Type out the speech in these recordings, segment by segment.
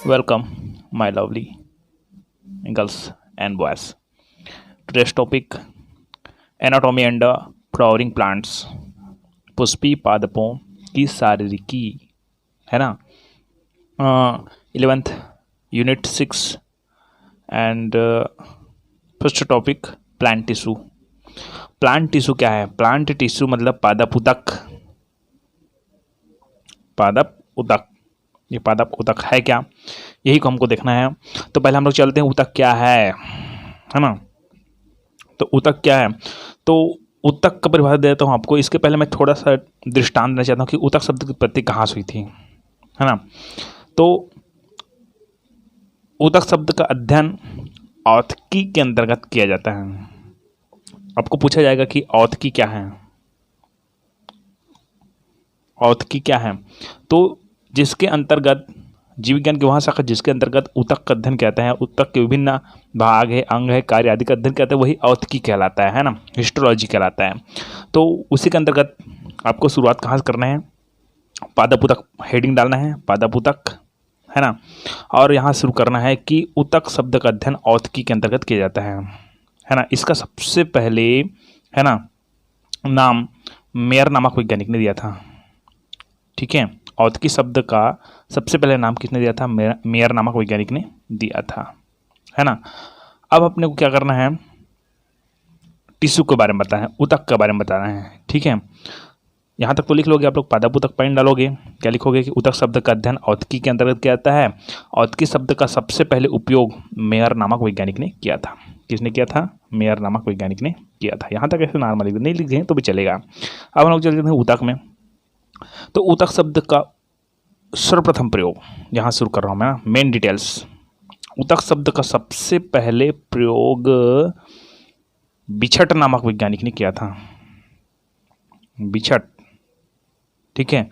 Welcome, my lovely girls and boys. Today's topic anatomy and flowering plants. Pushpi पादपों की शारीरिकी है ना 11th unit 6 and first topic plant tissue. Plant tissue क्या है? Plant tissue मतलब पादप उतक। पादप उतक, ये पादप उतक है क्या, यही को हमको देखना है। तो पहले हम लोग चलते हैं उतक क्या है ना। तो उतक क्या है, तो उतक का परिभाषा देता हूँ आपको। इसके पहले मैं थोड़ा सा दृष्टांत देना चाहता हूँ कि उतक शब्द की उत्पत्ति कहाँ से हुई थी, है ना। तो उतक शब्द का अध्ययन औत्की के अंतर्गत किया जाता है। आपको पूछा जाएगा कि औत्की क्या है, औत्की क्या है। तो जिसके अंतर्गत जीव विज्ञान की वहाँ शाखा जिसके अंतर्गत उतक का अध्ययन कहते हैं, उतक के विभिन्न भाग है, अंग है, कार्य आदि का अध्ययन कहते हैं, वही औत्की कहलाता है ना, हिस्टोलॉजी कहलाता है। तो उसी के अंतर्गत आपको शुरुआत कहाँ से करना है, पादप उतक हेडिंग डालना है, पादप उतक, है ना। और यहाँ शुरू करना है कि उतक शब्द का अध्ययन औत्की के अंतर्गत किया जाता है ना। इसका सबसे पहले, है ना, नाम मेयर नामक वैज्ञानिक ने दिया था। ठीक है, औत्की शब्द का सबसे पहले नाम किसने दिया था? मेयर नामक वैज्ञानिक ने दिया था, है ना। अब अपने को क्या करना है, टिश्यू के बारे में बताना है, उतक के बारे में बताना है। ठीक है, यहाँ तक तो लिख लोगे आप लोग, पादप उतक पॉइंट डालोगे, क्या लिखोगे कि उतक शब्द का अध्ययन औत्की के अंतर्गत किया जाता है। औत्की शब्द का सबसे पहले उपयोग मेयर नामक वैज्ञानिक ने किया था। किसने किया था? मेयर नामक वैज्ञानिक ने किया था। यहाँ तक ऐसे नॉर्मली नहीं लिखे तो भी चलेगा। अब हम लोग चलते हैं उतक में। तो उतक शब्द का सर्वप्रथम प्रयोग, यहाँ शुरू कर रहा हूँ मैं ना, मेन डिटेल्स। उतक शब्द का सबसे पहले प्रयोग बिछट नामक वैज्ञानिक ने किया था। बिछट, ठीक है,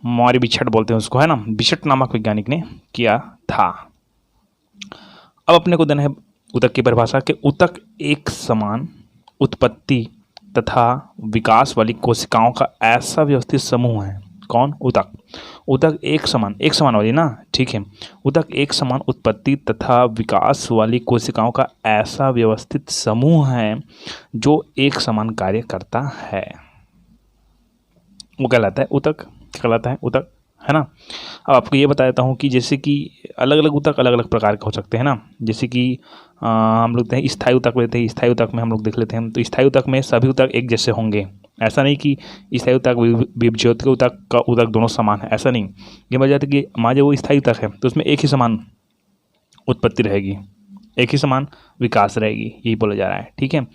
मौर्य बिछट बोलते हैं उसको, है ना। बिछट नामक वैज्ञानिक ने किया था। अब अपने को देना है उतक की परिभाषा के उतक एक समान उत्पत्ति तथा विकास वाली कोशिकाओं का ऐसा व्यवस्थित समूह है। कौन? उतक। उतक एक समान वाली ना, ठीक है। उतक एक समान उत्पत्ति तथा विकास वाली कोशिकाओं का ऐसा व्यवस्थित समूह है जो एक समान कार्य करता है, वो कहलाता है उतक। कहलाता है उतक, है ना। अब आपको ये बता देता हूँ कि जैसे कि अलग अलग उतक अलग अलग प्रकार के हो सकते हैं ना। जैसे कि हम लोग हैं स्थायी उतक लेते हैं, स्थायी उतक में हम लोग देख लेते हैं। तो स्थायी उतक में सभी उतक एक जैसे होंगे, ऐसा नहीं कि स्थायी उतक विभज्योत के उतक का उतक दोनों समान है, ऐसा नहीं। ये बात जाती है कि मान जो वो स्थायी उतक है तो उसमें एक ही समान उत्पत्ति रहेगी, एक ही समान विकास रहेगी, यही बोला जा रहा है। ठीक है,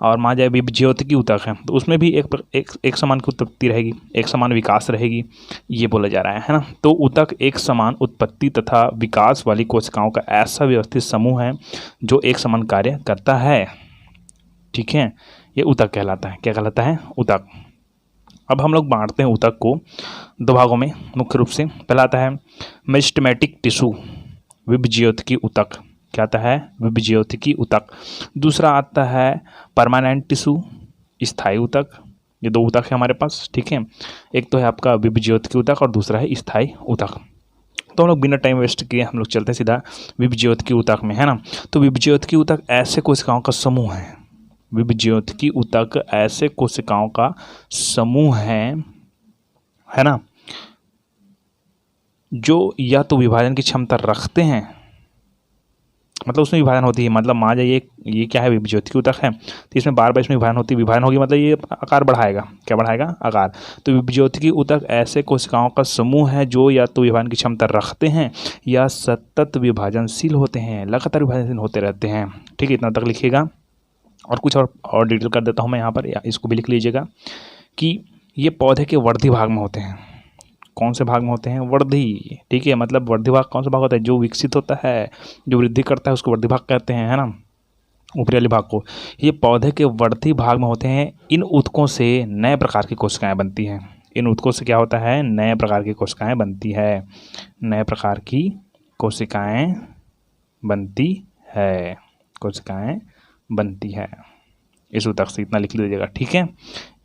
और मान जाए विभज्योतिकी उतक है तो उसमें भी एक समान की उत्पत्ति रहेगी, एक समान विकास रहेगी, ये बोला जा रहा है ना। तो उतक एक समान उत्पत्ति तथा विकास वाली कोशिकाओं का ऐसा व्यवस्थित समूह है जो एक समान कार्य करता है। ठीक है, ये उतक कहलाता है। क्या कहलाता है? उतक। अब हम लोग बांटते हैं उतक को दो भागों में मुख्य रूप से। पहला आता है मेरिस्टेमेटिक टिश्यू, विभज्योतिकी उतक। क्या आता है? विभज्योतिकी उतक। दूसरा आता है परमानेंट टिश्यू, स्थायी उतक। ये दो उतक है हमारे पास, ठीक है। एक तो है आपका विभज्योतिकी उतक और दूसरा है स्थायी उतक। तो हम लोग बिना टाइम वेस्ट किए हम लोग चलते हैं सीधा विभज्योतिकी उतक में, है ना। तो विभज्योतिकी उतक ऐसे कोशिकाओं का समूह है, विभज्योतिकी उतक ऐसे कोशिकाओं का समूह है ना, जो या तो विभाजन की क्षमता रखते हैं, मतलब उसमें विभाजन होती है। मतलब मान जाइए ये क्या है, विभज्योतिकी उतक है तो इसमें बार बार इसमें विभाजन होती है, विभाजन होगी मतलब ये आकार बढ़ाएगा। क्या बढ़ाएगा? आकार। तो विभज्योतिकी उतक ऐसे कोशिकाओं का समूह है जो या तो विभाजन की क्षमता रखते हैं या सतत विभाजनशील होते हैं, लगातार विभाजनशील होते रहते हैं। ठीक है, इतना तक लिखिएगा। और कुछ और डिटेल कर देता हूँ मैं यहाँ पर, या इसको भी लिख लीजिएगा कि ये पौधे के वर्धी भाग में होते हैं। कौन से भाग में होते हैं? वर्धी। ठीक है, मतलब वर्धी भाग कौन सा भाग होता है? जो विकसित होता है, जो वृद्धि करता है उसको वर्धी भाग कहते हैं, है ना, ऊपरी वाले भाग को। ये पौधे के वर्धी भाग में होते हैं। इन ऊतकों से नए प्रकार की कोशिकाएं बनती हैं। इन ऊतकों से क्या होता है? नए प्रकार की कोशिकाएं बनती है, नए प्रकार की कोशिकाएं बनती है, कोशिकाएं बनती है। इस ऊतक से इतना लिख लीजिएगा, ठीक है।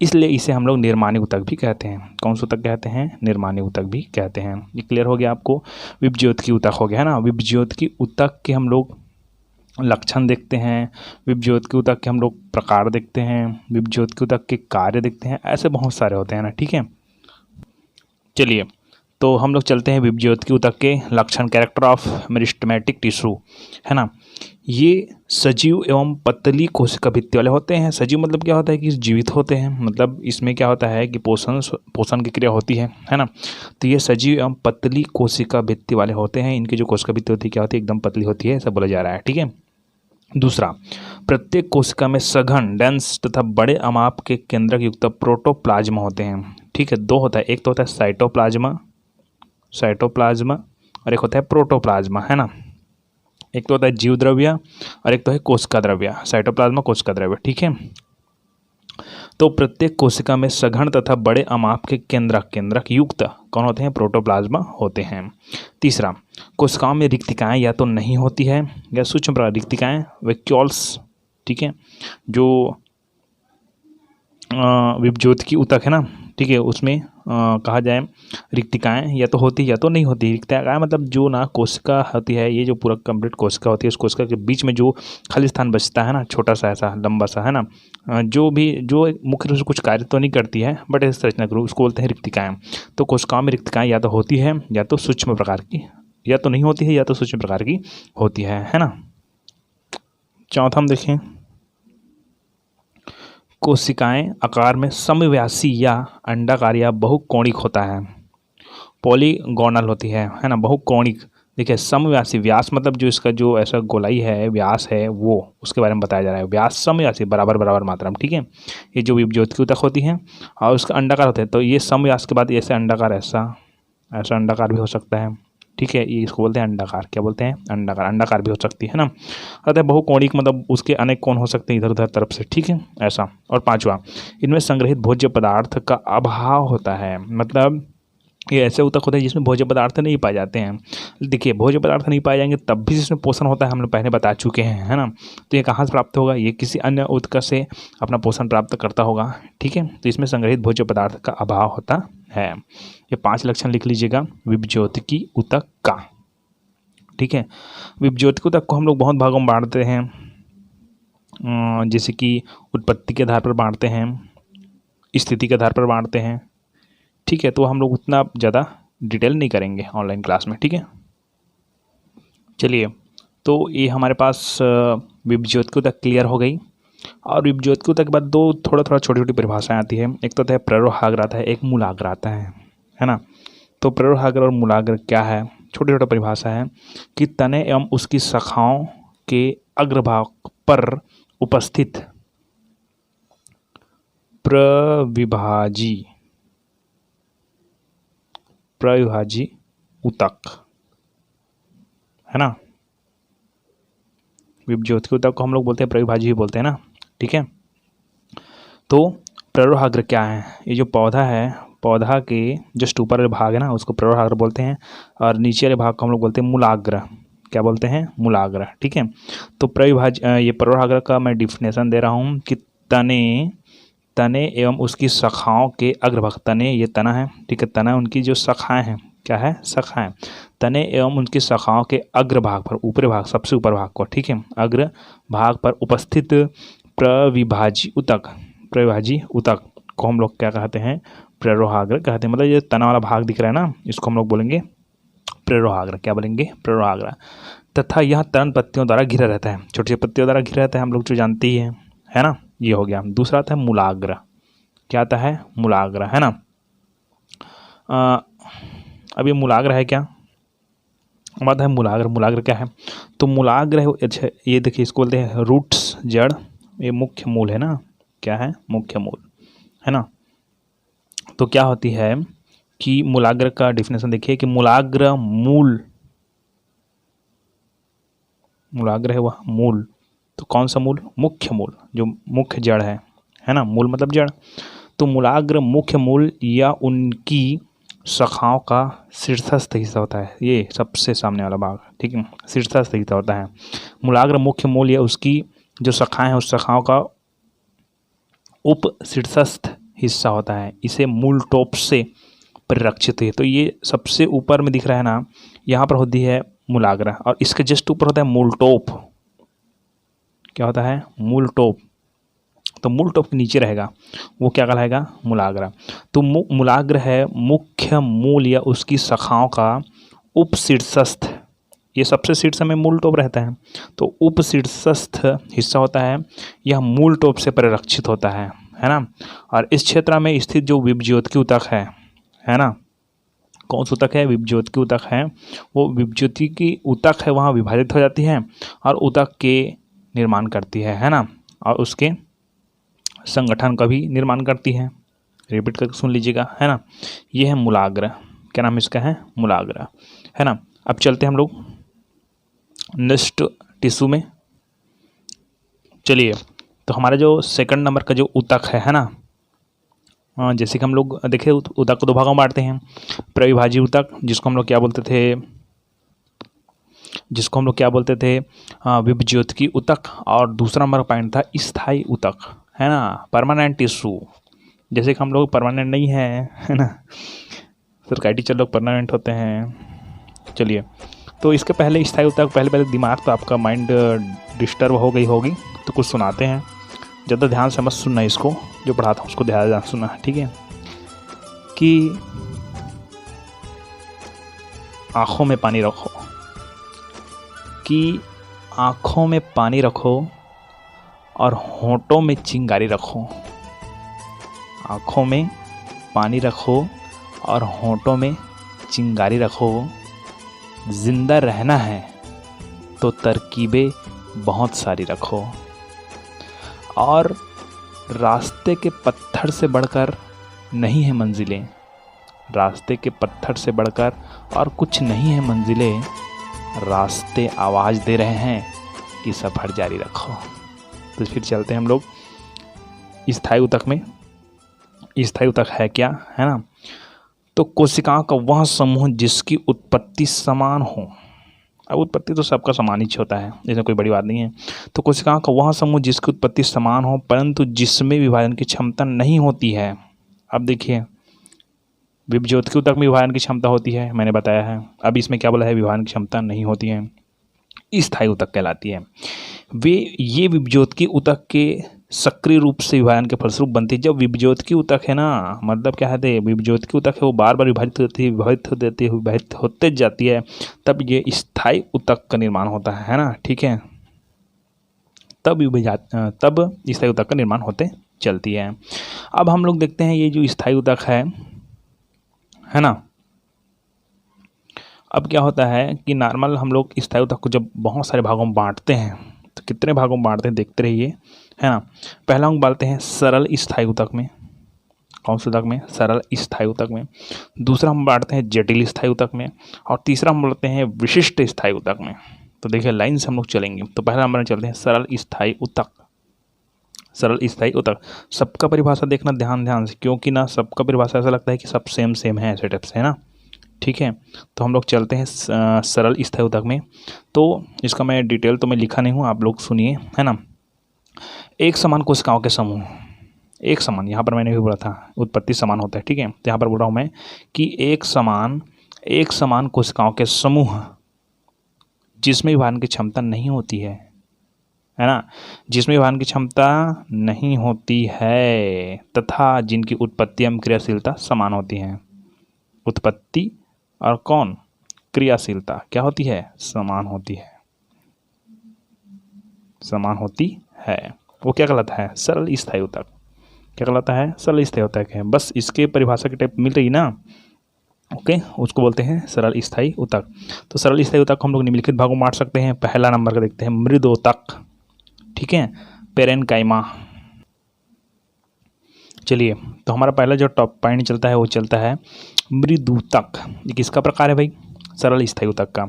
इसलिए इसे हम लोग निर्माणी ऊतक भी कहते हैं। कौन सा ऊतक कहते हैं? निर्माणी ऊतक भी कहते हैं। ये क्लियर हो गया आपको? विभज्योतकी ऊतक हो गया है ना। विभज्योतकी ऊतक के हम लोग लक्षण देखते हैं, विभज्योतकी ऊतक के हम लोग प्रकार देखते हैं, विभज्योतकी ऊतक के कार्य देखते हैं, ऐसे बहुत सारे होते हैं ना। ठीक है, चलिए तो हम लोग चलते हैं विभज्योतकी ऊतक के लक्षण, कैरेक्टर ऑफ मेरिस्टेमेटिक टिश्यू, है ना। ये सजीव एवं पतली कोशिका भित्ति वाले होते हैं। सजीव मतलब क्या होता है कि जीवित होते हैं, मतलब इसमें क्या होता है कि पोषण की क्रिया होती है ना। तो ये सजीव एवं पतली कोशिका भित्ति वाले होते हैं। इनकी जो कोशिका भित्ति होती है क्या होती है? एकदम पतली होती है, ऐसा बोला जा रहा है। ठीक है, दूसरा, प्रत्येक कोशिका में सघन, डेंस तथा बड़े अमाप के केंद्रक युक्त प्रोटोप्लाज्मा होते हैं। ठीक है, दो होता है, एक तो होता है साइटोप्लाज्मा और एक होता है प्रोटोप्लाज्मा, है ना। एक तो होता है जीव द्रव्य और एक तो है कोशिका द्रव्य, साइटोप्लाज्मा कोशिका द्रव्य। ठीक है, तो प्रत्येक कोशिका में सघन तथा बड़े अमाप के केंद्रक युक्त कौन होते हैं? प्रोटोप्लाज्मा होते हैं। तीसरा, कोशिकाओं में रिक्तिकाएं या तो नहीं होती है या सूक्ष्म प्रकार रिक्तिकाएं, वैक्यूल्स। ठीक है, जो विभज्योतकी ऊतक है ना, ठीक है, उसमें कहा जाए रिक्तिकाएं या तो होती या तो नहीं होती। रिक्तिकाएं मतलब जो ना कोशिका होती है, ये जो पूरा कंप्लीट कोशिका होती है, उस कोशिका के बीच में जो खाली स्थान बचता है ना, छोटा सा ऐसा लंबा सा, है ना, जो मुख्य रूप से कुछ कार्य तो नहीं करती है बट इस संरचना के रूप उसको बोलते हैं रिक्तिकाएं। तो कोशिकाओं में रिक्तिकाएं या तो होती है या तो सूक्ष्म प्रकार की, या तो नहीं होती है या तो सूक्ष्म प्रकार की होती है ना। चौथा हम देखें, कोशिकाएं आकार में समव्यासी या अंडाकार या बहुकोणिक होता है। पॉलीगोनल होती है ना, बहुकोणिक। देखिए, समव्यासी, व्यास मतलब जो इसका जो ऐसा गोलाई है, व्यास है, वो उसके बारे में बताया जा रहा है। व्यास समव्यासी, बराबर मात्रा में। ठीक है, ये जो विभज्योतकी ऊतक होती है और उसका अंडाकार होता है, तो ये समव्यास के बाद ऐसे अंडाकार, ऐसा अंडाकार भी हो सकता है। ठीक है, ये इसको बोलते हैं अंडाकार। क्या बोलते हैं? अंडाकार भी हो सकती है ना। अतः बहुकोणिक मतलब उसके अनेक कोण हो सकते हैं इधर उधर तरफ से। ठीक है, ऐसा। और पांचवा, इनमें संग्रहित भोज्य पदार्थ का अभाव होता है। मतलब ये ऐसे ऊतक होते हैं जिसमें भोज्य पदार्थ नहीं पाए जाते हैं। देखिए, भोज्य पदार्थ नहीं पाए जाएंगे तब भी इसमें पोषण होता है, हम लोग पहले बता चुके हैं, है ना। तो ये कहाँ से प्राप्त होगा? ये किसी अन्य ऊतक से अपना पोषण प्राप्त करता होगा। ठीक है, तो इसमें संग्रहित भोज्य पदार्थ का अभाव होता है। ये 5 लक्षण लिख लीजिएगा विभज्योतकी ऊतक का। ठीक है, विभज्योतकी ऊतक को हम लोग बहुत भागों में बांटते हैं, जैसे कि उत्पत्ति के आधार पर बांटते हैं, स्थिति के आधार पर बांटते हैं। ठीक है, तो हम लोग उतना ज़्यादा डिटेल नहीं करेंगे ऑनलाइन क्लास में। ठीक है, चलिए, तो ये हमारे पास विभज्योतकी ऊतक क्लियर हो गई। और विभज्योतकी ऊतक के बाद दो थोड़ा छोटी छोटी परिभाषाएं आती है। एक तो है प्ररोहाग्र आता है, एक मूलाग्र आता है ना। तो प्ररोहाग्र और मूलाग्र क्या है? छोटी छोटी परिभाषा है कि तने एवं उसकी शाखाओं के अग्रभाग पर उपस्थित प्रविभाजी ऊतक, है ना। विभज्योतकी ऊतक को हम लोग बोलते हैं प्रविभाजी ही बोलते हैं ना। ठीक है, तो प्ररोहाग्र क्या है? ये जो पौधा है, पौधा के जस्ट ऊपर वाले भाग है ना, उसको प्ररोहाग्र बोलते हैं, और नीचे वाले भाग को हम लोग बोलते हैं मूलाग्र। क्या बोलते हैं? मूलाग्र। ठीक है, तो ये प्ररोहाग्र का मैं डिफिनेशन दे रहा हूँ कि तने एवं उसकी शाखाओं के अग्रभाग, तने ये तना है, ठीक है, तना उनकी जो शाखाएं हैं, क्या है? शाखाएं। तने एवं उनकी शाखाओं के अग्रभाग पर, ऊपरी भाग, सबसे ऊपर भाग को, ठीक है, अग्र भाग पर उपस्थित प्रविभाजी ऊतक को हम लोग क्या कहते हैं? प्ररोहाग्र कहते हैं। मतलब ये तना वाला भाग दिख रहा है ना, इसको हम लोग बोलेंगे प्ररोहाग्र। क्या बोलेंगे? प्ररोहाग्र। तथा यह तन पत्तियों द्वारा घिरा रहता है, छोटी छोटी पत्तियों द्वारा घिरा रहता है, हम लोग जो जानते ही हैं, है ना। ये हो गया। दूसरा आता है मूलाग्र। क्या आता है? मूलाग्र, है ना। अब ये मूलाग्र है क्या? बात है मूलाग्र क्या है? तो मूलाग्र है, अच्छा, ये देखिए, इसको बोलते हैं रूट्स, जड़। ये मुख्य मूल है ना। क्या है? मुख्य मूल, है ना। तो क्या होती है कि मूलाग्र का डिफिनेशन देखिए कि मूलाग्र है वह मूल। तो कौन सा मूल? मुख्य मूल, जो मुख्य जड़ है ना। मूल मतलब जड़। तो मूलाग्र मुख्य मूल या उनकी शाखाओं का शीर्षस्थ हिस्सा होता है, ये सबसे सामने वाला भाग, ठीक है, शीर्षस्थ हिस्सा होता है। मूलाग्र मुख्य मूल या उसकी जो शाखाएं हैं, उस शाखाओं का उप शीर्षस्थ हिस्सा होता है, इसे मूल टोप से परिरक्षित है। तो ये सबसे ऊपर में दिख रहा है ना, यहाँ पर होती है मूलाग्र और इसके जस्ट ऊपर होता है मूल टोप। क्या होता है? मूल टोप। तो मूल टोप के नीचे रहेगा वो क्या कहलाएगा? मूलाग्र। तो मूलाग्र है मुख्य मूल या उसकी शाखाओं का उपशीर्षस्थ, ये सबसे शीर्ष में मूल टोप रहता है, तो उपशीर्षस्थ हिस्सा होता है, यह मूल टोप से परिरक्षित होता है ना। और इस क्षेत्र में स्थित जो विभज्योति ऊतक है ना, कौन सा ऊतक है? विभज्योति ऊतक है। वो विभज्योति की ऊतक है, वहाँ विभाजित हो जाती है और ऊतक के निर्माण करती है ना, और उसके संगठन का भी निर्माण करती है। रिपीट करके सुन लीजिएगा, है ना। ये है मूलाग्र। क्या नाम इसका है? मूलाग्र, है ना। अब चलते हैं हम लोग नेक्स्ट टिश्यू में। चलिए, तो हमारा जो सेकंड नंबर का जो ऊतक है ना, जैसे कि हम लोग देखे ऊतक को दो भागों में बांटते हैं। प्रविभाज्य ऊतक, जिसको हम लोग क्या बोलते थे? विभज्योति ऊतक। और दूसरा नंबर पॉइंट था स्थायी ऊतक, है ना, परमानेंट टिश्यू। जैसे कि हम लोग परमानेंट नहीं है ना, सरकारी टीचर लोग परमानेंट होते हैं। चलिए, तो इसके पहले स्थायी ऊतक, पहले दिमाग तो आपका माइंड डिस्टर्ब हो गई होगी, तो कुछ सुनाते हैं। ज़्यादा ध्यान से मत सुनना, इसको जो पढ़ाता हूँ उसको ध्यान से सुनना, ठीक है। कि आँखों में पानी रखो, कि आँखों में पानी रखो और होंठों में चिंगारी रखो। आँखों में पानी रखो और होंठों में चिंगारी रखो। जिंदा रहना है तो तरकीबें बहुत सारी रखो, और रास्ते के पत्थर से बढ़कर नहीं है मंजिलें। रास्ते के पत्थर से बढ़कर और कुछ नहीं है मंजिलें। रास्ते आवाज़ दे रहे हैं कि सफ़र जारी रखो। तो फिर चलते हैं हम लोग स्थायी ऊतक में। स्थायी ऊतक है क्या, है ना। तो कोशिकाओं का वह समूह जिसकी उत्पत्ति समान हो। अब उत्पत्ति तो सबका समान ही होता है, इसमें कोई बड़ी बात नहीं है। तो कोशिकाओं का वह समूह जिसकी उत्पत्ति समान हो परंतु जिसमें विभाजन की क्षमता नहीं होती है। अब देखिए, विभज्योति ऊतक में विभाजन की क्षमता होती है, मैंने बताया है। अब इसमें क्या बोला है? विभाजन की क्षमता नहीं होती है, स्थायी ऊतक कहलाती है। ये विभज्योति ऊतक के सक्रिय रूप से विभाजन के फलस्वरूप बनती है। जब विभज्योति ऊतक है ना, मतलब क्या है, विभज्योति ऊतक है वो बार बार विभाजित होते जाती है, तब ये स्थायी ऊतक का निर्माण होता है ना, ठीक है। तब स्थायी ऊतक का निर्माण होते चलती है। अब हम लोग देखते हैं ये जो स्थायी ऊतक है ना। अब क्या होता है कि नॉर्मल हम लोग स्थायी ऊतक को जब बहुत सारे भागों में बांटते हैं, तो कितने भागों में बांटते हैं देखते रहिए, है ना। पहला हम बांटते हैं सरल स्थायी ऊतक में। कौन से ऊतक में? सरल स्थायी ऊतक में। दूसरा हम बांटते हैं जटिल स्थायी ऊतक में, और तीसरा हम बांटते हैं विशिष्ट स्थायी ऊतक में। तो देखिए लाइन से हम लोग चलेंगे। तो पहला नंबर में चलते हैं सरल स्थायी ऊतक। सरल स्थायी ऊतक, सबका परिभाषा देखना ध्यान से, क्योंकि ना सबका परिभाषा ऐसा लगता है कि सब सेम है, ऐसे टाइप से, है ना, ठीक है। तो हम लोग चलते हैं सरल स्थायी ऊतक में। तो इसका मैं डिटेल तो मैं लिखा नहीं हूँ, आप लोग सुनिए, है ना। एक समान कोशिकाओं के समूह, एक समान, यहाँ पर मैंने भी बोला था उत्पत्ति समान होता है, ठीक है। तो यहाँ पर बोल रहा हूँ मैं कि एक समान कोशिकाओं के समूह जिसमें विभाजन की क्षमता नहीं होती है ना, जिसमें विभाजन की क्षमता नहीं होती है, तथा जिनकी उत्पत्ति एवं क्रियाशीलता समान होती है। उत्पत्ति और कौन? क्रियाशीलता क्या होती है? समान होती है, समान होती है। वो क्या कहलाता है? सरल स्थायी ऊतक। क्या कहलाता है? सरल स्थायी ऊतक है। बस इसके परिभाषा की टाइप मिल रही ना, ओके, उसको बोलते हैं सरल स्थायी ऊतक। तो सरल स्थायी ऊतक को हम लोग निम्नलिखित भागों में बांट सकते हैं। पहला नंबर का देखते हैं मृदोतक, ठीक है, पेरेनकाइमा। चलिए, तो हमारा पहला जो टॉप पॉइंट चलता है वो चलता है मृदूतक। ये किसका प्रकार है भाई? सरल स्थायी ऊतक का।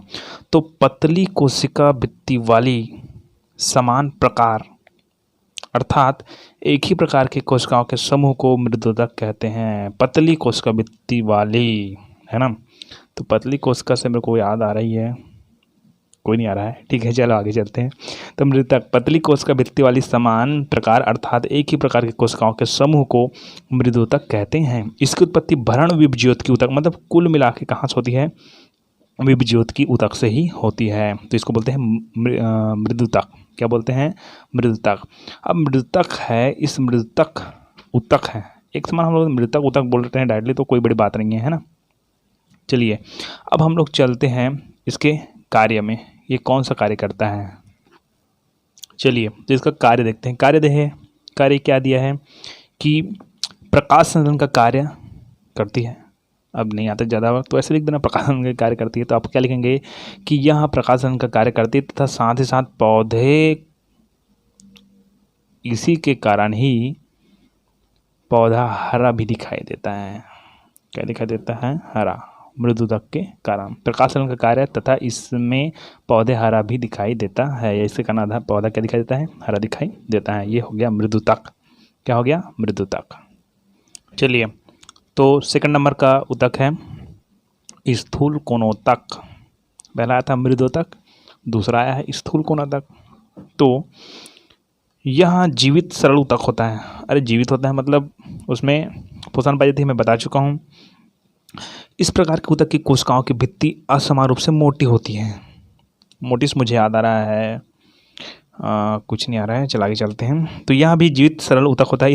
तो पतली कोशिका भित्ति वाली समान प्रकार, अर्थात एक ही प्रकार की कोशिकाओं के समूह को मृदूतक कहते हैं। पतली कोशिका भित्ति वाली, है ना। तो पतली कोशिका से मेरे को याद आ रही है कोई नहीं आ रहा है, ठीक है चलो आगे चलते हैं। तो मृदुतक पतली कोशिका भित्ति वाली समान प्रकार अर्थात एक ही प्रकार की कोशिकाओं के समूह को मृदुतक कहते हैं। इसकी उत्पत्ति भरण विभज्योत की ऊतक मतलब कुल मिला के कहाँ से होती है, विभज्योत की ऊतक से ही होती है। तो इसको बोलते हैं मृदुतक। क्या बोलते हैं, मृदुतक। अब मृदुतक है, इस मृदुतक ऊतक है, एक समान हम लोग मृदुतक ऊतक बोलते हैं डायरेक्टली, तो कोई बड़ी बात नहीं है ना। चलिए अब हम लोग चलते हैं इसके कार्य में, ये कौन सा कार्य करता है। चलिए तो इसका कार्य देखते हैं। कार्य क्या दिया है कि प्रकाश संश्लेषण का कार्य करती है। अब नहीं आता ज़्यादा वक्त, तो ऐसे लिख देना प्रकाश संश्लेषण का कार्य करती है। तो आप क्या लिखेंगे कि यह प्रकाश संश्लेषण का कार्य करती है तथा साथ ही साथ पौधे, इसी के कारण ही पौधा हरा भी दिखाई देता है। क्या दिखाई देता है, हरा, मृदुतक के कारण प्रकाश संश्लेषण का कार्य तथा इसमें पौधे हरा भी दिखाई देता है। इसके कारण पौधा क्या दिखाई देता है, हरा दिखाई देता है। ये हो गया मृदुतक। क्या हो गया, मृदुतक। चलिए तो सेकंड नंबर का ऊतक है स्थूल कोणोतक। पहला आया था मृदुतक, दूसरा आया है स्थूल कोणोतक। तो यह जीवित सरल ऊतक होता है। अरे जीवित होता है मतलब उसमें पोषण पाई जाती है, मैं बता चुका हूँ। इस प्रकार के ऊतक की कोशिकाओं की भित्ति असमान रूप से मोटी होती है। मोटी से मुझे याद आ रहा है कुछ नहीं आ रहा है, चल आगे चलते हैं। तो यह भी जीवित सरल ऊतक होता है।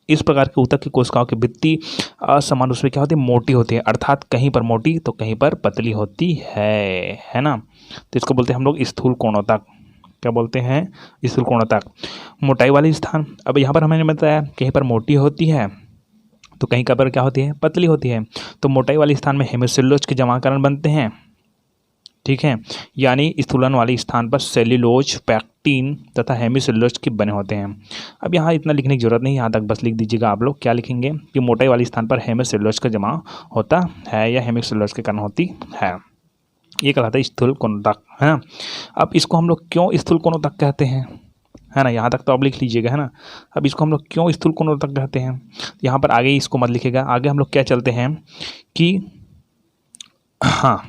इस प्रकार के ऊतक की कोशिकाओं की भित्ति असमान रूप से क्या होती है, मोटी होती है, अर्थात कहीं पर मोटी तो कहीं पर पतली होती है ना। तो इसको बोलते हैं हम लोग स्थूल कोणोतक। क्या बोलते हैं, स्थूल कोणोतक। मोटाई वाले स्थान, अब यहाँ पर हमने बताया कहीं पर मोटी होती है तो कहीं का पर क्या होती है, पतली होती है। तो मोटाई वाले स्थान में हेमिसेलुलोज के जमाकरण बनते हैं, ठीक है, यानी स्थूलन वाले स्थान पर सेल्यूलोज, पैक्टिन तथा हेमिसेलुलोज के बने होते हैं। अब यहाँ इतना लिखने की जरूरत नहीं, यहाँ तक बस लिख दीजिएगा आप लोग। क्या लिखेंगे कि मोटाई वाले स्थान पर हेमिसेलुलोज का जमा होता है या हेमिसेलुलोज के कारण होती है। ये कहलाता है स्थूल कोणोतक, है ना। अब इसको हम लोग क्यों स्थूल कोणोतक कहते हैं, है ना, यहाँ तक तो आप लिख लीजिएगा, है ना। अब इसको हम लोग क्यों स्थूल कोणोतक कहते हैं, यहाँ पर आगे इसको मत लिखेगा। आगे हम लोग क्या चलते हैं कि हाँ,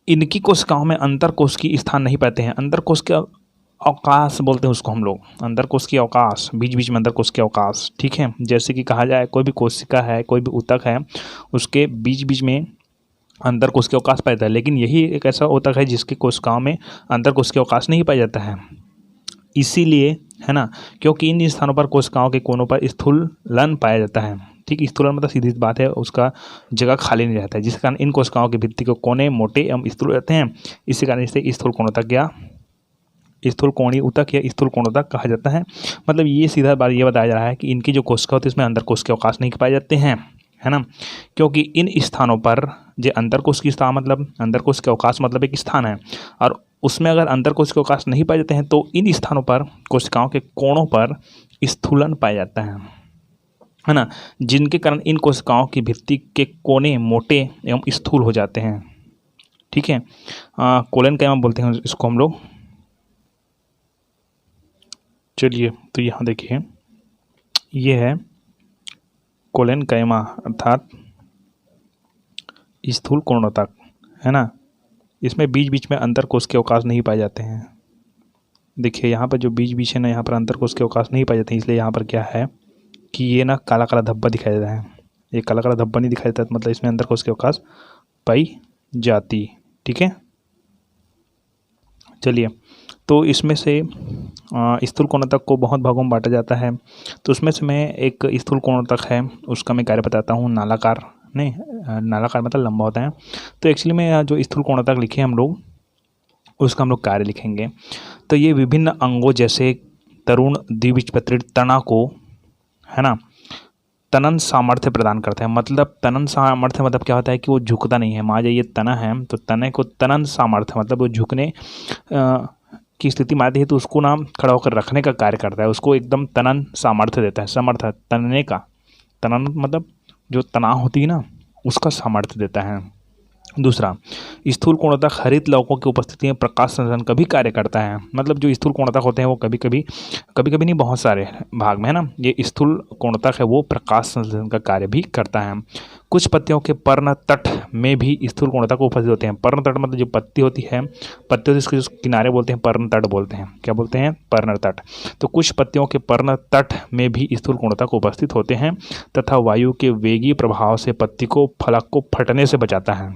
इनकी कोशिकाओं में अंतर कोश की स्थान नहीं पाते हैं। अंतर कोश के अवकाश बोलते हैं उसको हम लोग, अंतर कोश की अवकाश, बीच बीच में अंतर कोश के अवकाश, ठीक है। जैसे कि कहा जाए कोई भी कोशिका है, कोई भी ऊतक है, उसके बीच बीच में अंतर कोश के अवकाश पाया जाता है। लेकिन यही एक ऐसा ऊतक है जिसकी कोशिकाओं में अंतर कोश के अवकाश नहीं पाया जाता है। इसीलिए, है ना, क्योंकि इन स्थानों पर कोशिकाओं के कोनों पर स्थूलन पाया जाता है। ठीक, स्थूलन मतलब सीधी बात है, उसका जगह खाली नहीं रहता है, जिस कारण इन कोशिकाओं की भित्ति के कोने मोटे एवं स्थूल रहते हैं। इसी कारण इसे स्थूल कोणोतक या स्थूल कोणीय ऊतक या स्थूल कोणोतक कहा जाता है। मतलब ये सीधा बात ये बताया जा रहा है कि इनकी जो कोशिका होती है इसमें अंतर कोश के अवकाश नहीं पाए जाते हैं, है ना। क्योंकि इन स्थानों पर जो अंतर कोश की स्थान मतलब अंतर कोश के अवकाश मतलब एक स्थान है, और उसमें अगर अंतर कोश के अवकाश नहीं पाए जाते हैं तो इन स्थानों पर कोशिकाओं के कोणों पर स्थूलन पाया जाता है ना, जिनके कारण इन कोशिकाओं की भित्ति के कोने मोटे एवं स्थूल हो जाते हैं। ठीक है, कोलन कैमा बोलते हैं इसको हम लोग। चलिए तो यहाँ देखिए, ये है कोलन कैमा अर्थात स्थूल कोणोतक, है ना। इसमें बीच बीच में अंतर कोश के अवकाश नहीं पाए जाते हैं। देखिए यहाँ पर जो बीच बीच है ना, यहाँ पर अंतर कोश के अवकाश नहीं पाए जाते हैं, इसलिए यहाँ पर क्या है कि ये ना काला काला धब्बा दिखाई देता है। ये काला काला धब्बा नहीं दिखाई देता, मतलब इसमें अंतर कोश के अवकाश पाई जाती। ठीक है, चलिए तो इसमें से स्थूल कोणोतक को बहुत भागों में बांटा जाता है। तो उसमें से मैं एक स्थूल कोणोतक है उसका मैं कार्य बताता हूँ। नालाकार नहीं, नालाकार मतलब लंबा होता है। तो एक्चुअली में जो स्थूल कोणोतक लिखे हम लोग उसका हम लोग कार्य लिखेंगे। तो ये विभिन्न अंगों जैसे तरुण द्विबीजपत्री तना को, है ना, तनन सामर्थ्य प्रदान करता है। मतलब तनन सामर्थ्य मतलब क्या होता है कि वो झुकता नहीं है। मान जाइए तना है तो तने को तनन सामर्थ्य मतलब वो झुकने की स्थिति में आती है तो उसको ना खड़ा होकर रखने का कार्य करता है, उसको एकदम तनन सामर्थ्य देता है। सामर्थ्य तनने का, तनन मतलब जो तनाव होती है ना उसका सामर्थ्य देता है। दूसरा, स्थूल कोणोतक हरित लवकों की उपस्थिति में प्रकाश संश्लेषण का भी कार्य करता है। मतलब जो स्थूल कोणोतक होते हैं वो कभी कभी नहीं, बहुत सारे भाग में, है ना, ये स्थूल कोणोतक है वो प्रकाश संश्लेषण का कार्य भी करता है। कुछ पत्तियों के पर्ण तट में भी स्थूल कोणों उपस्थित होते हैं। पर्ण तट मतलब जो पत्ती होती है, पत्ती होती है इसके जो किनारे बोलते हैं पर्ण तट बोलते हैं। क्या बोलते हैं? पर्ण तट। तो कुछ पत्तियों के पर्ण तट में भी स्थूल कोणों उपस्थित होते हैं तथा वायु के वेगी प्रभाव से पत्ती को फलक को फटने से बचाता है।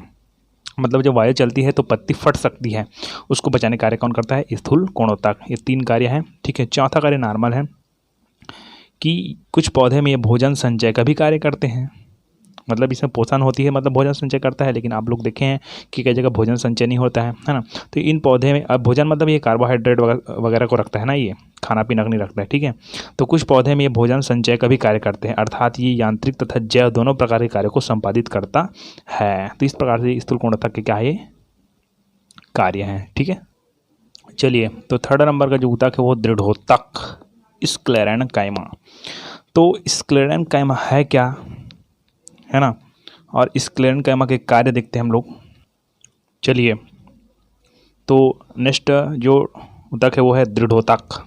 मतलब जब वायु चलती है तो पत्ती फट सकती है, उसको बचाने कार्य कौन करता है? स्थूल कोणोत्तक। ये 3 कार्य हैं, ठीक है। चौथा कार्य नॉर्मल है कि कुछ पौधे में ये भोजन संचय का भी कार्य करते हैं। मतलब इसमें पोषण होती है, मतलब भोजन संचय करता है, लेकिन आप लोग देखे हैं कि कई जगह भोजन संचय नहीं होता है ना। तो इन पौधे में अब भोजन मतलब ये कार्बोहाइड्रेट वगैरह को रखता है ना, ये खाना पीना नहीं रखता है, ठीक है। तो कुछ पौधे में ये भोजन संचय का भी कार्य करते हैं, अर्थात ये यांत्रिक तथा जैव दोनों प्रकार के कार्यों को संपादित करता है। तो इस प्रकार से स्थूल कोणोत्तक के क्या है? कार्य हैं, ठीक है। चलिए, तो थर्ड नंबर का जो ऊतक है वो दृढ़ोतक, स्क्लेरेनकाइमा। तो स्क्लेरेनकाइमा है क्या, है ना, और स्क्लेरेनकाइमा के कार्य देखते हैं हम लोग। चलिए, तो नेक्स्ट जो ऊतक है वो है दृढ़ोतक,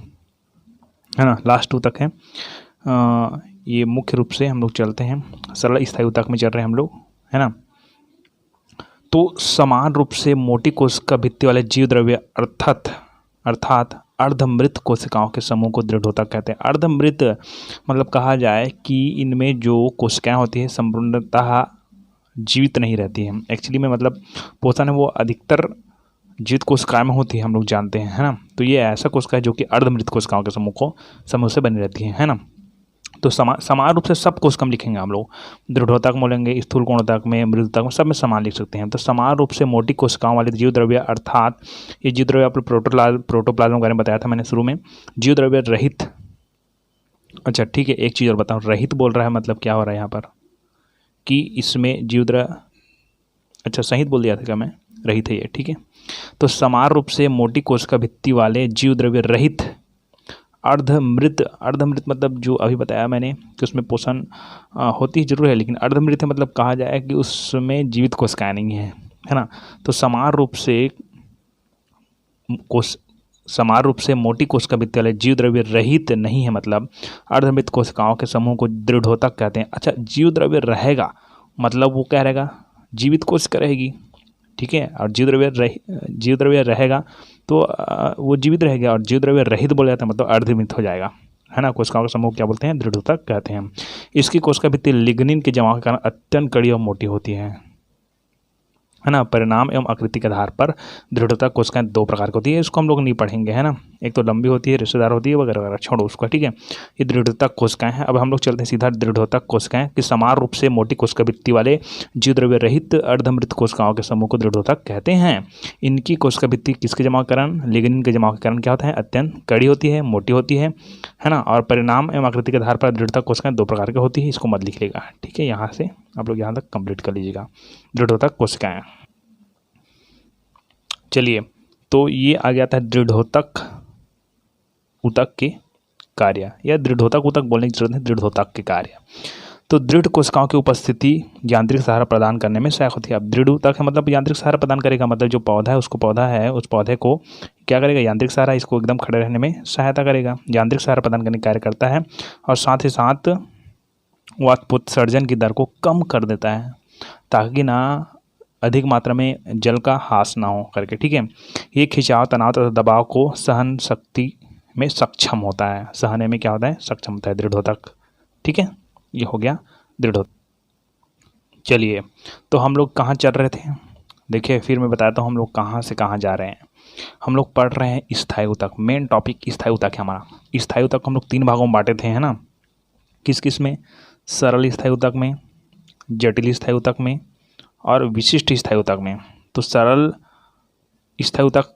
है ना, लास्ट ऊतक है। ये मुख्य रूप से हम लोग चलते हैं सरल स्थायी ऊतक में चल रहे हैं हम लोग, है ना। तो समान रूप से मोटी कोशिका भित्ति वाले जीव द्रव्य अर्थात अर्धमृत कोशिकाओं के समूह को दृढ़ोतक कहते हैं। अर्धमृत मतलब कहा जाए कि इनमें जो कोशिकाएं होती है संपूर्णतः जीवित नहीं रहती हैं। एक्चुअली में मतलब पोषण है वो अधिकतर जीवित कोशिकाएं में होती है, हम लोग जानते हैं, है ना। तो ये ऐसा कोशिका है जो कि अर्धमृत कोशिकाओं के समूह से बनी रहती है ना। तो समान रूप से सब कोशिका हम लिखेंगे हम लोग, दृढ़ोतक बोलेंगे, स्थूल कोणोत्तक में, मृदुतक में, सब में समान लिख सकते हैं। तो समान रूप से मोटी कोशिकाओं वाले जीव द्रव्य अर्थात ये जीव द्रव्य, आप प्रोटोप्लाज्म के बारे में बताया था मैंने शुरू में, जीव द्रव्य रहित। अच्छा ठीक है, एक चीज़ और बताऊँ, रहित बोल रहा है मतलब क्या हो रहा है यहाँ पर कि इसमें जीव द्रव्य, अच्छा सहित बोल दिया था क्या मैं? रहित है ये, ठीक है। तो समान रूप से मोटी कोशिका भित्ति वाले जीव द्रव्य रहित अर्धमृत मतलब जो अभी बताया मैंने कि उसमें पोषण होती जरूर है, लेकिन अर्धमृत है मतलब कहा जाए कि उसमें जीवित कोशिकाएं नहीं है ना। तो समान रूप से मोटी कोशिका भित्ति वाले जीव द्रव्य रहित नहीं है, मतलब अर्धमृत कोशिकाओं के समूह को दृढ़ोतक कहते हैं। अच्छा, जीव द्रव्य रहेगा मतलब वो क्या रहेगा? जीवित कोशिका रहेगी, ठीक है। और जीव द्रव्य रहेगा तो वो जीवित रहेगा, और जीव द्रव्य रहित बोला जाता है मतलब अर्धमृत हो जाएगा, है ना। कोशिकाओं का समूह क्या बोलते हैं? दृढ़ोतक कहते हैं। इसकी कोशिका भित्ति लिग्निन के जमाव के कारण अत्यंत कड़ी और मोटी होती है ना। परिणाम एवं आकृति के आधार पर दृढ़ोतक कोशिकाएं 2 प्रकार की होती है, इसको हम लोग नहीं पढ़ेंगे, है ना। एक तो लंबी होती है, रिश्तेदार होती है वगैरह वगैरह, छोड़ो उसको, ठीक है। ये दृढ़ोतक कोशिकाएं हैं। अब हम लोग चलते हैं सीधा दृढ़ोतक कोशिकाएं कि समान रूप से मोटी कोशिका भित्ति वाले जीव द्रव्य रहित अर्धमृत कोशिकाओं के समूह को दृढ़ोतक कहते हैं। इनकी कोशिका भित्ति किसके जमाव के कारण? लिग्निन के जमाव के कारण क्या होता है? अत्यंत कड़ी होती है, मोटी होती है ना। और परिणाम एवं आकृति के आधार पर दृढ़ोतक कोशिकाएं 2 प्रकार की होती है, इसको मत लिख लेगा, ठीक है। यहाँ से आप लोग यहाँ तक कंप्लीट कर लीजिएगा, दृढ़ोतक कोशिकाएं। चलिए, तो ये आ गया था दृढ़ोतक ऊतक के कार्य, या दृढ़ोतक ऊतक बोलने की जरूरत है, दृढ़ोतक के कार्य। तो दृढ़ कोशिकाओं की उपस्थिति यांत्रिक सहारा प्रदान करने में सहायक होती है। अब दृढ़ ऊतक है मतलब यांत्रिक सहारा प्रदान करेगा, मतलब जो पौधा है उसको पौधा है उस पौधे को क्या करेगा? यांत्रिक सहारा, इसको एकदम खड़े रहने में सहायता करेगा, यांत्रिक सहारा प्रदान करने का कार्य करता है। और साथ ही साथ वाष्पोत्सर्जन की दर को कम कर देता है ताकि ना अधिक मात्रा में जल का ह्रास ना हो करके, ठीक है। ये खिंचाव, तनाव तथा दबाव को सहन शक्ति में सक्षम होता है, सहने में क्या होता है? सक्षम होता है दृढ़ोतक, ठीक है। ये हो गया दृढ़ोतक। चलिए, तो हम लोग कहाँ चल रहे थे? देखिए फिर मैं बताता हूँ हम लोग कहाँ से कहाँ जा रहे हैं। हम लोग पढ़ रहे हैं स्थायी ऊतक, मेन टॉपिक स्थायी ऊतक है हमारा। स्थायी ऊतक हम लोग 3 भागों में बांटे थे, है ना। किस किस में? सरल स्थायी ऊतक में, जटिल स्थायी ऊतक में और विशिष्ट स्थायी ऊतक में। तो सरल स्थायी ऊतक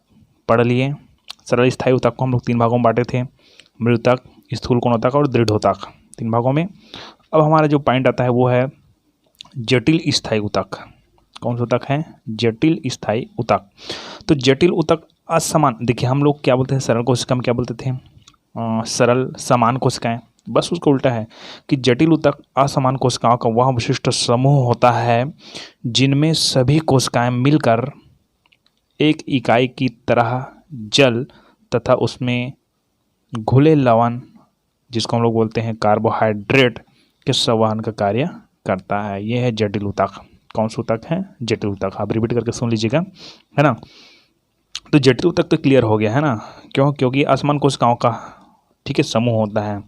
पढ़ लिए। सरल स्थायी ऊतक को हम लोग 3 भागों में बांटे थे, मृदुतक, स्थूल कोणोत्तक और दृढ़ोतक, 3 भागों में। अब हमारा जो पॉइंट आता है वो है जटिल स्थायी ऊतक। कौन सा ऊतक है? जटिल स्थायी ऊतक। तो जटिल ऊतक असमान, देखिए हम लोग क्या बोलते हैं? सरल कोशिका में क्या बोलते थे? सरल समान कोशिकाएं, बस उसका उल्टा है कि जटिल ऊतक असमान कोशिकाओं का वह विशिष्ट समूह होता है जिनमें सभी कोशिकाएं मिलकर एक इकाई की तरह जल तथा उसमें घुले लवण, जिसको हम लोग बोलते हैं कार्बोहाइड्रेट, के संवहन का कार्य करता है। ये है जटिल ऊतक। कौन सा ऊतक है? जटिल ऊतक। आप रिपीट करके सुन लीजिएगा, है ना। तो जटिल ऊतक तो क्लियर हो गया, है ना। क्यों? क्योंकि असमान कोशिकाओं का, ठीक है, समूह होता है।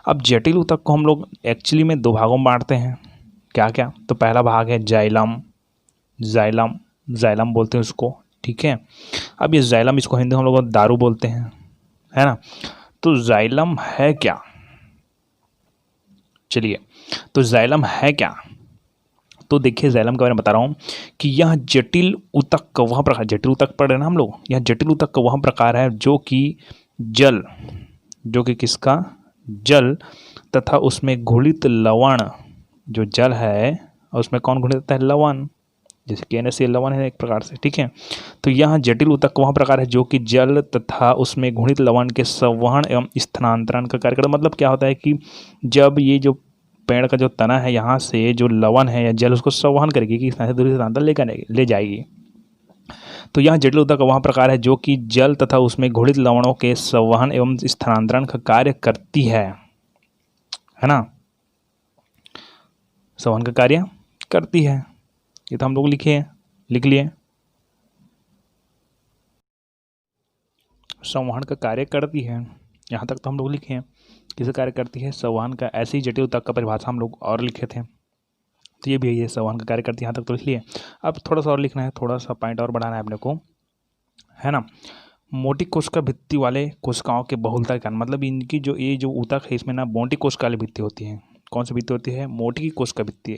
अब जटिल ऊतक को हम लोग एक्चुअली में 2 भागों में बांटते हैं। क्या क्या? तो पहला भाग है जाइलम। जाइलम, जाइलम बोलते हैं उसको, ठीक है। अब ये जाइलम, इसको हिंदी में हम लोग दारू बोलते हैं, है ना। तो जाइलम है क्या? चलिए, तो जाइलम है क्या? तो देखिए, जाइलम के बारे में बता रहा हूँ कि यह जटिल ऊतक का वह प्रकार, जटिल ऊतक पढ़ रहे हैं ना हम लोग, यह जटिल ऊतक का वह प्रकार है जो कि जल, जो कि किसका? जल तथा उसमें घुलित लवण, जो जल है और उसमें कौन घुलित होता है? लवण। जैसे कि NaCl लवण है एक प्रकार से, ठीक है। तो यह जटिल ऊतक वह प्रकार है जो कि जल तथा उसमें घुलित लवण के संवहन एवं स्थानांतरण का कार्य करता है। मतलब क्या होता है कि जब ये जो पेड़ का जो तना है, यहाँ से जो लवण है या जल उसको संवहन करेगी कि स्थान से दूसरे स्थान तक ले जाएगी। तो यह जटिल ऊतक वह प्रकार है जो कि जल तथा उसमें घुलित लवणों के संवहन एवं स्थानांतरण का कार्य करती है ना। संवहन का कार्य करती है, ये तो हम लोग लिख लिए। संवहन का कार्य करती है, यहाँ तक तो हम लोग लिखे हैं। किसे कार्य करती है? संवहन का। ऐसी जटिल ऊतक का परिभाषा हम लोग और लिखे थे, तो ये भी है, संवहन का कार्य करती है, यहाँ तक तो लिख लिए। अब थोड़ा सा और लिखना है, थोड़ा सा पॉइंट और बढ़ाना है अपने को, है ना। मोटी कोशिका भित्ति वाले कोशिकाओं के बहुलता के कारण, मतलब इनकी जो ये जो ऊतक है इसमें ना मोटी कोशिका वाली भित्ति होती है। कौन सी भित्ति होती है? मोटी कोशिका भित्ति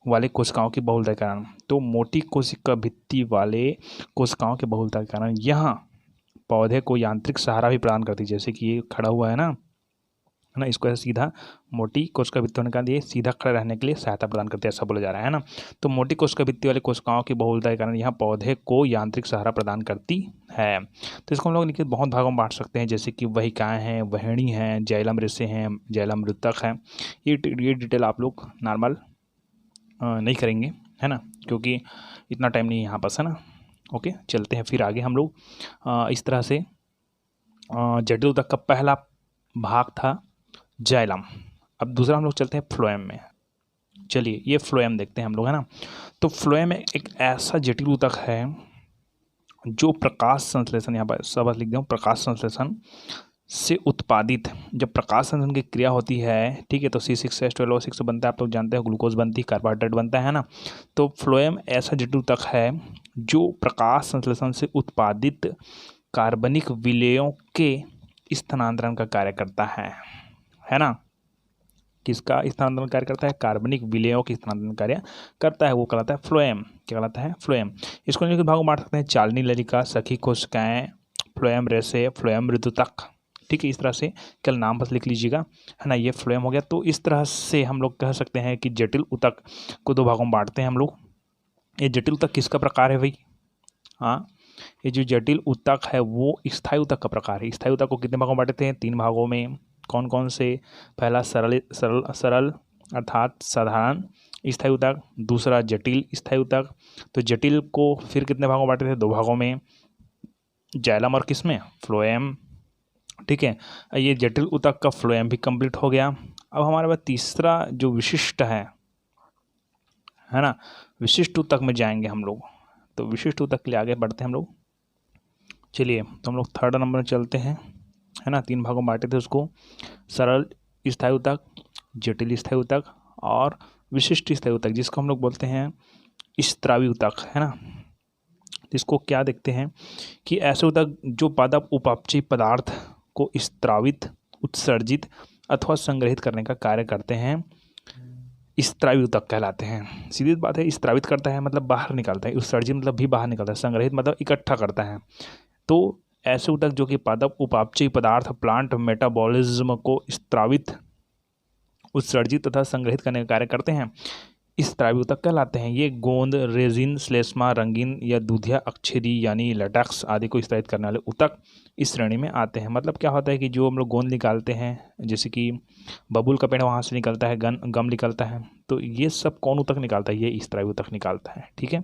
वाले कोशिकाओं की बहुलता के कारण। तो मोटी कोशिका भित्ति वाले कोशिकाओं के बहुलता के कारण यहाँ पौधे को यांत्रिक सहारा भी प्रदान करती है। जैसे कि ये खड़ा हुआ है ना, इसको ऐसे सीधा, मोटी कोशिका भित्ति होने का ये सीधा खड़े रहने के लिए सहायता प्रदान करती है, ऐसा बोला जा रहा है ना। तो मोटी कोशिका भित्ति वाले कोशिकाओं की बहुलता के कारण यह पौधे को यांत्रिक सहारा प्रदान करती है। तो इसको हम लोग लिखित बहुत भागों में बांट सकते हैं, जैसे कि वहिकाएँ हैं, वहणी हैं, जाइलम रेशे हैं, जाइलम ऊतक है। ये डिटेल आप लोग नॉर्मल नहीं करेंगे, है ना, क्योंकि इतना टाइम नहीं है यहाँ पास, है ना। ओके, चलते हैं फिर आगे हम लोग। इस तरह से जटिल ऊतक का पहला भाग था जाइलम। अब दूसरा हम लोग चलते हैं फ्लोएम में। चलिए, ये फ्लोएम देखते हैं हम लोग, है ना। तो फ्लोएम एक ऐसा जटिल ऊतक है जो प्रकाश संश्लेषण, यहाँ पर सब लिख दूँ, प्रकाश संश्लेषण से उत्पादित, जब प्रकाश संश्लेषण की क्रिया होती है, ठीक है, तो C6H12O6 बनता है, आप लोग जानते हैं, ग्लूकोज बनती है, कार्बोहाइड्रेट बनता है ना। तो फ्लोएम ऐसा जटिल ऊतक है जो प्रकाश संश्लेषण से उत्पादित कार्बनिक विलेयों के स्थानांतरण का कार्य करता है ना। किसका स्थानांतरण कार्य करता है? कार्बनिक विलेयों के स्थानांतरण कार्य करता है, वो कहलाता है फ्लोएम। क्या कहलाता है? फ्लोएम। इसको निम्नलिखित भागों में बांट सकते हैं: चालनी ललिका, सखी कोशिकाएं, फ्लोएम रेशे, फ्लोएम मृदुतक, ठीक है। इस तरह से कल नाम बस लिख लीजिएगा, है ना। ये फ्लोएम हो गया। तो इस तरह से हम लोग कह सकते हैं कि जटिल ऊतक को 2 भागों में बांटते हैं हम लोग। ये जटिल ऊतक किसका प्रकार है भाई? हाँ, ये जो जटिल ऊतक है वो स्थायी ऊतक का प्रकार है। स्थायी ऊतक को कितने भागों में बांटते हैं? 3 भागों में। कौन कौन से? पहला सरल अर्थात साधारण स्थायी ऊतक, दूसरा जटिल स्थायी ऊतक। तो जटिल को फिर कितने भागों में बांटे थे? 2 भागों में, जाइलम और किसमें? फ्लोएम, ठीक है। ये जटिल ऊतक का फ्लोएम भी कंप्लीट हो गया। अब हमारे पास तीसरा जो विशिष्ट है ना, विशिष्ट ऊतक में जाएंगे हम लोग। तो विशिष्ट ऊतक के लिए आगे बढ़ते हैं हम लोग। चलिए, तो हम लोग 3rd नंबर में चलते हैं, है ना। 3 भागों में बांटे थे उसको: सरल स्थायी ऊतक, जटिल स्थायी ऊतक और विशिष्ट स्थायी ऊतक, जिसको हम लोग बोलते हैं स्त्रावी ऊतक, है ना। इसको क्या देखते हैं कि ऐसे ऊतक जो पादप उपापचयी पदार्थ को स्त्रावित, उत्सर्जित अथवा संग्रहित करने का कार्य करते हैं, स्त्रावी ऊतक कहलाते हैं। सीधी बात है, स्त्रावित करता है मतलब बाहर निकालता है, उत्सर्जित मतलब भी बाहर निकालता है, संग्रहित मतलब इकट्ठा करता है। तो ऐसे ऊतक जो कि पादप उपापचयी पदार्थ, प्लांट मेटाबॉलिज्म को स्त्रावित, उत्सर्जित तथा संग्रहित करने का कार्य करते हैं, स्त्रावी ऊतक कहलाते हैं। ये गोंद, रेजिन, श्लेष्मा, रंगीन या दूधिया अक्षरी यानी लेटेक्स आदि को स्त्रावित करने वाले ऊतक इस श्रेणी में आते हैं। मतलब क्या होता है कि जो हम लोग गोंद निकालते हैं, जैसे कि बबूल का पेड़ वहाँ से निकलता है, गम निकलता है, तो ये सब कौन ऊतक निकालता है? ये स्त्रावी ऊतक निकालता है, ठीक है।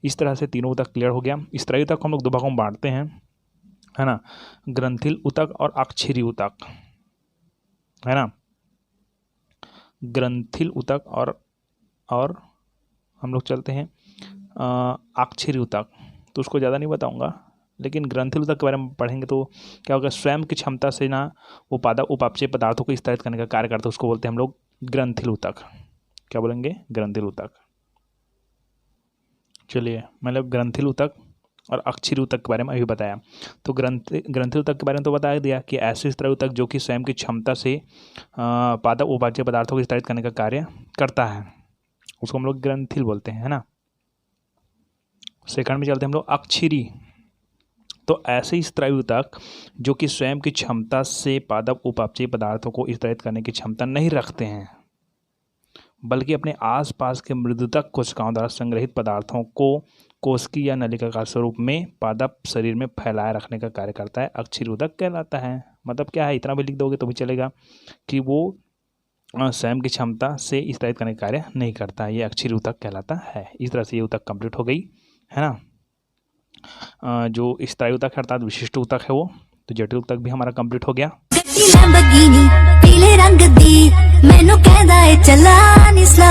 इस तरह से तीनों ऊतक क्लियर हो गया। स्त्रावी ऊतक हम लोग 2 भागों में बांटते हैं, है ना, ग्रंथिल ऊतक और अक्षीरी ऊतक, है ना। ग्रंथिल ऊतक और और हम लोग चलते हैं अक्षीरी ऊतक। तो उसको ज़्यादा नहीं बताऊंगा, लेकिन ग्रंथिल ऊतक के बारे में पढ़ेंगे तो क्या होगा, स्वयं की क्षमता से ना वो पादप उपापचय पदार्थों को स्तरित करने का कार्य करता है, उसको बोलते हैं हम लोग ग्रंथिल ऊतक। क्या बोलेंगे, ग्रंथिल ऊतक। चलिए, मतलब ग्रंथिल ऊतक और अक्षीरी ऊतक के बारे में अभी बताया। तो ग्रंथिल ऊतक के बारे में तो बता दिया कि ऐसे स्तरीय ऊतक जो कि स्वयं की क्षमता से पादप उपापचय पदार्थों को स्तरित करने का कार्य करता है, उसको हम लोग ग्रंथिल बोलते हैं, है ना। सेकंड में चलते हैं हम लोग अक्षीरी। तो ऐसे स्तरीय ऊतक जो कि स्वयं की क्षमता से पादप उपापचय पदार्थों को स्तरित करने की क्षमता नहीं रखते हैं, बल्कि अपने आसपास के मृदुतक कोशिकाओं द्वारा संग्रहित पदार्थों को कोशिकीय या नलिकाकार स्वरूप में पादप शरीर में फैलाए रखने का कार्य करता है, अक्षीरी ऊतक कहलाता है। मतलब क्या है, इतना भी लिख दोगे तो भी चलेगा कि वो स्वयं की क्षमता से स्तरित करने का कार्य नहीं करता है, ये अक्षीरी ऊतक कहलाता है। इस तरह से ये ऊतक कंप्लीट हो गई, है ना। जो स्थायी ऊतक है अर्थात विशिष्ट ऊतक है वो, तो जटिल ऊतक भी हमारा कंप्लीट हो गया। पीले रंग दी मैनू कहदा है चला नी स्लो